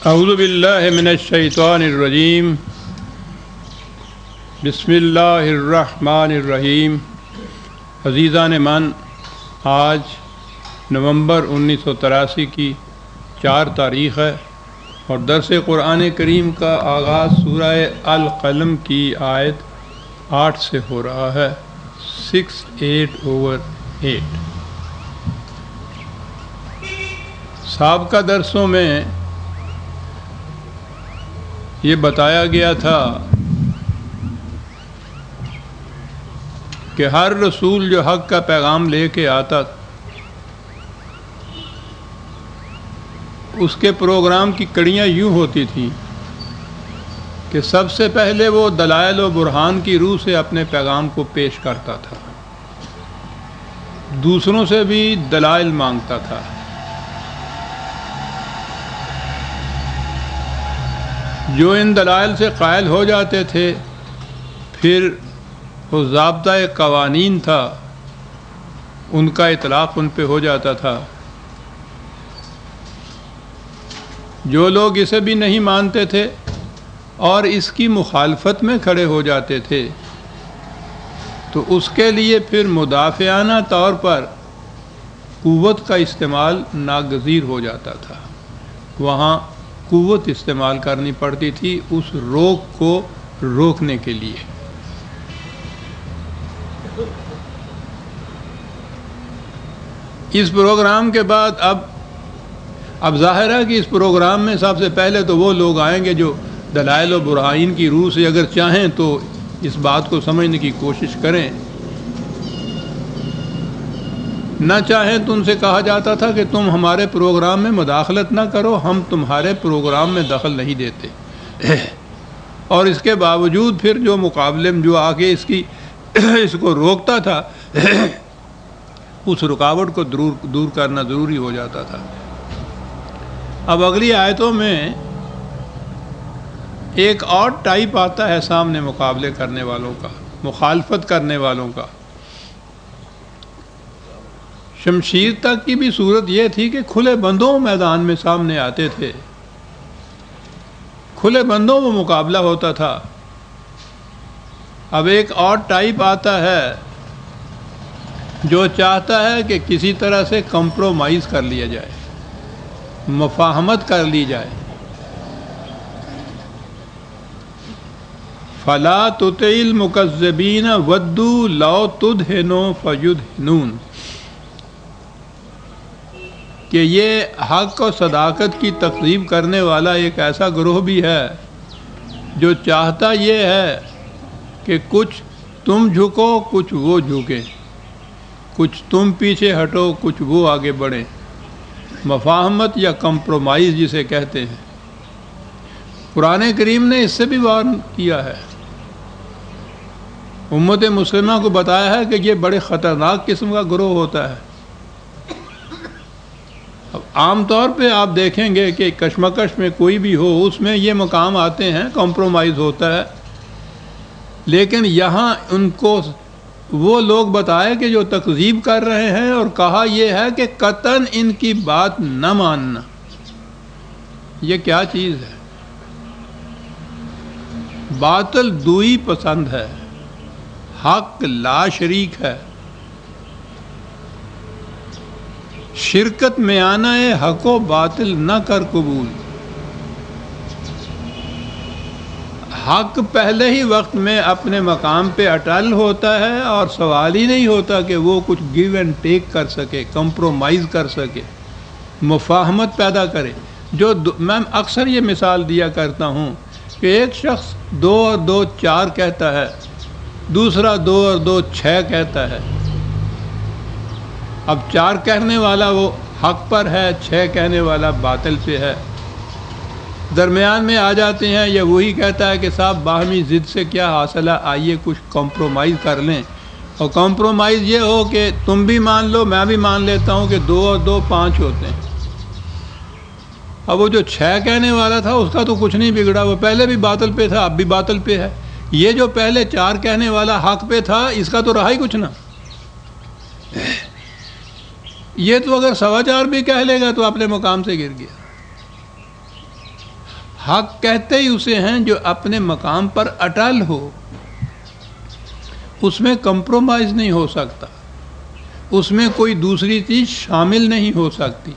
اعوذ باللہ من الشیطان الرجیم بسم اللہ الرحمن الرحیم۔ عزیزان من، آج نومبر 1983 کی 4 تاریخ ہے اور درس قرآن کریم کا آغاز سورہ القلم کی آیت 8 سے ہو رہا ہے، 6:8/8۔ سابقہ درسوں میں یہ بتایا گیا تھا کہ ہر رسول جو حق کا پیغام لے کے آتا اس کے پروگرام کی کڑیاں یوں ہوتی تھیں کہ سب سے پہلے وہ دلائل و برہان کی روح سے اپنے پیغام کو پیش کرتا تھا، دوسروں سے بھی دلائل مانگتا تھا، جو ان دلائل سے قائل ہو جاتے تھے پھر وہ ضابطۂ قوانین تھا، ان کا اطلاق ان پہ ہو جاتا تھا۔ جو لوگ اسے بھی نہیں مانتے تھے اور اس کی مخالفت میں کھڑے ہو جاتے تھے تو اس کے لیے پھر مدافعانہ طور پر قوت کا استعمال ناگزیر ہو جاتا تھا، وہاں قوت استعمال کرنی پڑتی تھی اس روک کو روکنے کے لیے۔ اس پروگرام کے بعد اب ظاہر ہے کہ اس پروگرام میں سب سے پہلے تو وہ لوگ آئیں گے جو دلائل و برہان کی روح سے اگر چاہیں تو اس بات کو سمجھنے کی کوشش کریں، نہ چاہیں تو ان سے کہا جاتا تھا کہ تم ہمارے پروگرام میں مداخلت نہ کرو، ہم تمہارے پروگرام میں دخل نہیں دیتے۔ اور اس کے باوجود پھر جو مقابلے میں جو آ کے اس کو روکتا تھا اس رکاوٹ کو دور کرنا ضروری ہو جاتا تھا۔ اب اگلی آیتوں میں ایک اور ٹائپ آتا ہے سامنے مقابلے کرنے والوں کا، مخالفت کرنے والوں کا۔ شمشیر تک کی بھی صورت یہ تھی کہ کھلے بندوں میدان میں سامنے آتے تھے، کھلے بندوں میں مقابلہ ہوتا تھا۔ اب ایک اور ٹائپ آتا ہے جو چاہتا ہے کہ کسی طرح سے کمپرومائز کر لیا جائے، مفاہمت کر لی جائے۔ فَلَا تُطِعِ الْمُكَذِّبِينَ وَدُّوا لَوْ تُدْهِنُ فَيُدْهِنُونَ، کہ یہ حق و صداقت کی تکذیب کرنے والا ایک ایسا گروہ بھی ہے جو چاہتا یہ ہے کہ کچھ تم جھکو کچھ وہ جھکیں، کچھ تم پیچھے ہٹو کچھ وہ آگے بڑھیں، مفاہمت یا کمپرومائز جسے کہتے ہیں۔ قرآن کریم نے اس سے بھی وارن کیا ہے، امت مسلمہ کو بتایا ہے کہ یہ بڑے خطرناک قسم کا گروہ ہوتا ہے۔ اب عام طور پہ آپ دیکھیں گے کہ کشمکش میں کوئی بھی ہو اس میں یہ مقام آتے ہیں، کمپرومائز ہوتا ہے، لیکن یہاں ان کو وہ لوگ بتائے کہ جو تکذیب کر رہے ہیں اور کہا یہ ہے کہ قطعاً ان کی بات نہ ماننا۔ یہ کیا چیز ہے؟ باطل دوئی پسند ہے، حق لا شریک ہے۔ شرکت میں آنا ہے حق و باطل نہ کر قبول۔ حق پہلے ہی وقت میں اپنے مقام پہ اٹل ہوتا ہے اور سوال ہی نہیں ہوتا کہ وہ کچھ گیو اینڈ ٹیک کر سکے، کمپرومائز کر سکے، مفاہمت پیدا کرے۔ میں اکثر یہ مثال دیا کرتا ہوں کہ ایک شخص 2 اور 2 4 کہتا ہے، دوسرا 2 اور 2 6 کہتا ہے۔ اب 4 کہنے والا وہ حق پر ہے، 6 کہنے والا باطل پہ ہے، درمیان میں آ جاتے ہیں، یا وہی کہتا ہے کہ صاحب باہمی ضد سے کیا حاصل ہے، آئیے کچھ کمپرومائز کر لیں، اور کمپرومائز یہ ہو کہ تم بھی مان لو میں بھی مان لیتا ہوں کہ 2 اور 2 5 ہوتے ہیں۔ اب وہ جو 6 کہنے والا تھا اس کا تو کچھ نہیں بگڑا، وہ پہلے بھی باطل پہ تھا اب بھی باطل پہ ہے۔ یہ جو پہلے 4 کہنے والا حق پہ تھا اس کا تو رہا ہی کچھ نہ۔ یہ تو اگر 4.25 بھی کہہ لے گا تو اپنے مقام سے گر گیا۔ حق کہتے ہی اسے ہیں جو اپنے مقام پر اٹل ہو، اس میں کمپرومائز نہیں ہو سکتا، اس میں کوئی دوسری چیز شامل نہیں ہو سکتی،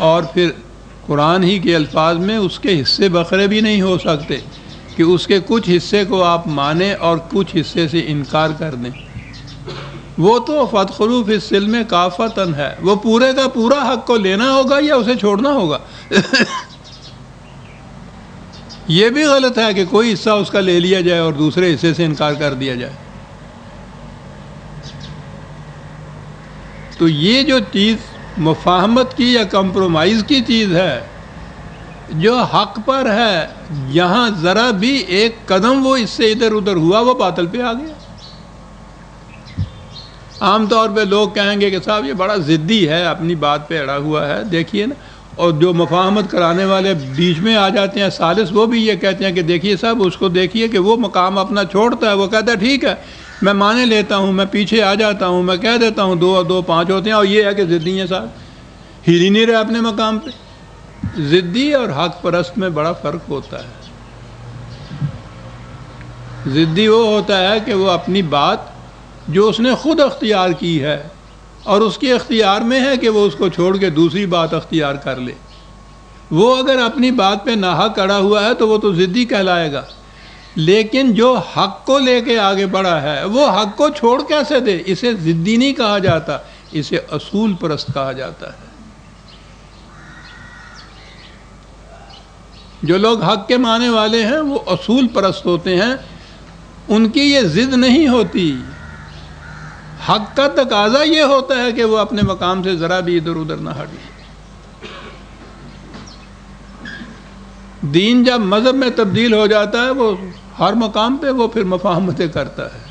اور پھر قرآن ہی کے الفاظ میں اس کے حصے بکھرے بھی نہیں ہو سکتے کہ اس کے کچھ حصے کو آپ مانیں اور کچھ حصے سے انکار کر دیں۔ وہ تو فادخلوا فی السلم کافۃ ہے، وہ پورے کا پورا حق کو لینا ہوگا یا اسے چھوڑنا ہوگا۔ یہ بھی غلط ہے کہ کوئی حصہ اس کا لے لیا جائے اور دوسرے حصے سے انکار کر دیا جائے۔ تو یہ جو چیز مفاہمت کی یا کمپرومائز کی چیز ہے، جو حق پر ہے، یہاں ذرا بھی ایک قدم وہ اس سے ادھر ادھر ہوا وہ باطل پہ آ گیا۔ عام طور پہ لوگ کہیں گے کہ صاحب یہ بڑا ضدی ہے، اپنی بات پہ اڑا ہوا ہے، دیکھیے نا، اور جو مفاہمت کرانے والے بیچ میں آ جاتے ہیں ثالث، وہ بھی یہ کہتے ہیں کہ دیکھیے صاحب اس کو دیکھیے کہ وہ مقام اپنا چھوڑتا ہے، وہ کہتا ہے ٹھیک ہے میں مانے لیتا ہوں، میں پیچھے آ جاتا ہوں، میں کہہ دیتا ہوں 2 اور 2 5 ہوتے ہیں، اور یہ ہے کہ ضدی ہیں صاحب، ہل ہی نہیں رہے اپنے مقام پہ۔ ضدی اور حق پرست میں بڑا فرق ہوتا ہے۔ ضدی وہ ہوتا ہے کہ وہ اپنی بات جو اس نے خود اختیار کی ہے اور اس کے اختیار میں ہے کہ وہ اس کو چھوڑ کے دوسری بات اختیار کر لے، وہ اگر اپنی بات پہ ناحق اڑا ہوا ہے تو وہ تو ضدی کہلائے گا۔ لیکن جو حق کو لے کے آگے بڑھا ہے وہ حق کو چھوڑ کیسے دے؟ اسے ضدی نہیں کہا جاتا، اسے اصول پرست کہا جاتا ہے۔ جو لوگ حق کے ماننے والے ہیں وہ اصول پرست ہوتے ہیں، ان کی یہ ضد نہیں ہوتی۔ حق کا تقاضا یہ ہوتا ہے کہ وہ اپنے مقام سے ذرا بھی ادھر ادھر نہ ہٹے۔ دین جب مذہب میں تبدیل ہو جاتا ہے وہ ہر مقام پہ وہ پھر مفاہمتیں کرتا ہے،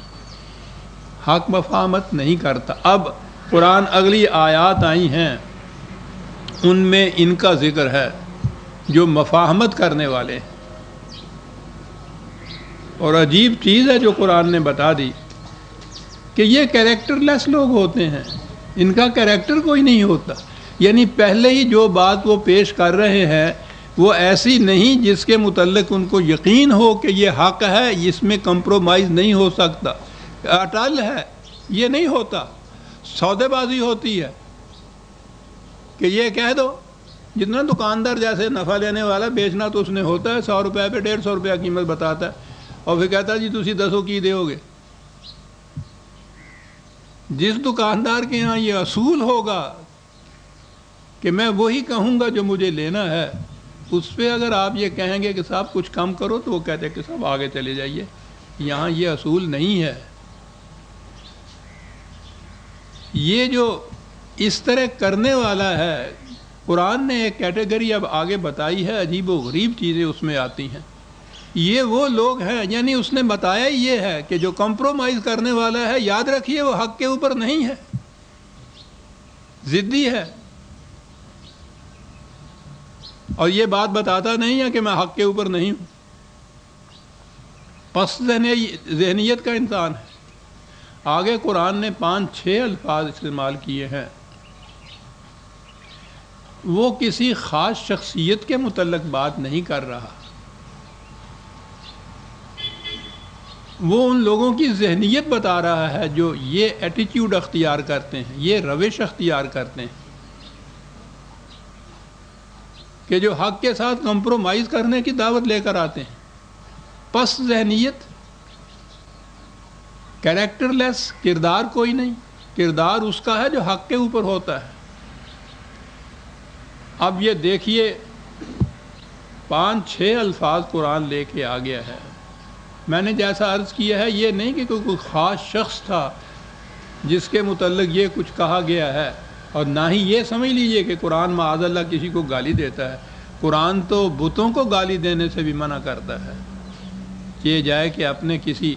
حق مفاہمت نہیں کرتا۔ اب قرآن اگلی آیات آئی ہیں ان میں ان کا ذکر ہے جو مفاہمت کرنے والے ہیں، اور عجیب چیز ہے جو قرآن نے بتا دی کہ یہ کیریکٹر لیس لوگ ہوتے ہیں، ان کا کیریکٹر کوئی نہیں ہوتا، یعنی پہلے ہی جو بات وہ پیش کر رہے ہیں وہ ایسی نہیں جس کے متعلق ان کو یقین ہو کہ یہ حق ہے، اس میں کمپرومائز نہیں ہو سکتا، اٹل ہے، یہ نہیں ہوتا۔ سودے بازی ہوتی ہے کہ یہ کہہ دو، جتنا دکاندار جیسے نفع لینے والا، بیچنا تو اس نے ہوتا ہے 100 روپے پہ 150 روپیہ قیمت بتاتا ہے، اور پھر کہتا ہے جی تسی 10 کی دیو گے۔ جس دکاندار کے ہاں یہ اصول ہوگا کہ میں وہی کہوں گا جو مجھے لینا ہے، اس پہ اگر آپ یہ کہیں گے کہ صاحب کچھ کم کرو تو وہ کہتے ہیں کہ صاحب آگے چلے جائیے، یہاں یہ اصول نہیں ہے۔ یہ جو اس طرح کرنے والا ہے، قرآن نے ایک کیٹیگری اب آگے بتائی ہے، عجیب و غریب چیزیں اس میں آتی ہیں۔ یہ وہ لوگ ہیں، یعنی اس نے بتایا یہ ہے کہ جو کمپرومائز کرنے والا ہے، یاد رکھیے وہ حق کے اوپر نہیں ہے، ضدی ہے، اور یہ بات بتاتا نہیں ہے کہ میں حق کے اوپر نہیں ہوں، پس ذہنیت کا انسان ہے۔ آگے قرآن نے 5-6 الفاظ استعمال کیے ہیں، وہ کسی خاص شخصیت کے متعلق بات نہیں کر رہا، وہ ان لوگوں کی ذہنیت بتا رہا ہے جو یہ ایٹیٹیوڈ اختیار کرتے ہیں، یہ روش اختیار کرتے ہیں کہ جو حق کے ساتھ کمپرومائز کرنے کی دعوت لے کر آتے ہیں۔ پس ذہنیت، کیریکٹر لیس، کردار کوئی نہیں، کردار اس کا ہے جو حق کے اوپر ہوتا ہے۔ اب یہ دیکھیے 5-6 الفاظ قرآن لے کے آ گیا ہے۔ میں نے جیسا عرض کیا ہے یہ نہیں کہ کوئی خاص شخص تھا جس کے متعلق یہ کچھ کہا گیا ہے، اور نہ ہی یہ سمجھ لیجئے کہ قرآن معاذ اللہ کسی کو گالی دیتا ہے۔ قرآن تو بتوں کو گالی دینے سے بھی منع کرتا ہے، یہ جائے کہ اپنے کسی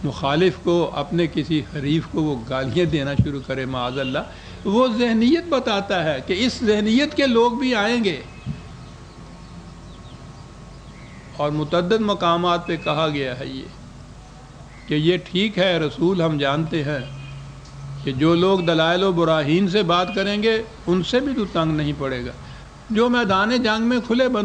مخالف کو، اپنے کسی حریف کو وہ گالیاں دینا شروع کرے معاذ اللہ۔ وہ ذہنیت بتاتا ہے کہ اس ذہنیت کے لوگ بھی آئیں گے، اور متعدد مقامات پہ کہا گیا ہے یہ کہ یہ ٹھیک ہے رسول، ہم جانتے ہیں کہ جو لوگ دلائل و براہین سے بات کریں گے ان سے بھی تو تنگ نہیں پڑے گا، جو میدان جنگ میں کھلے بند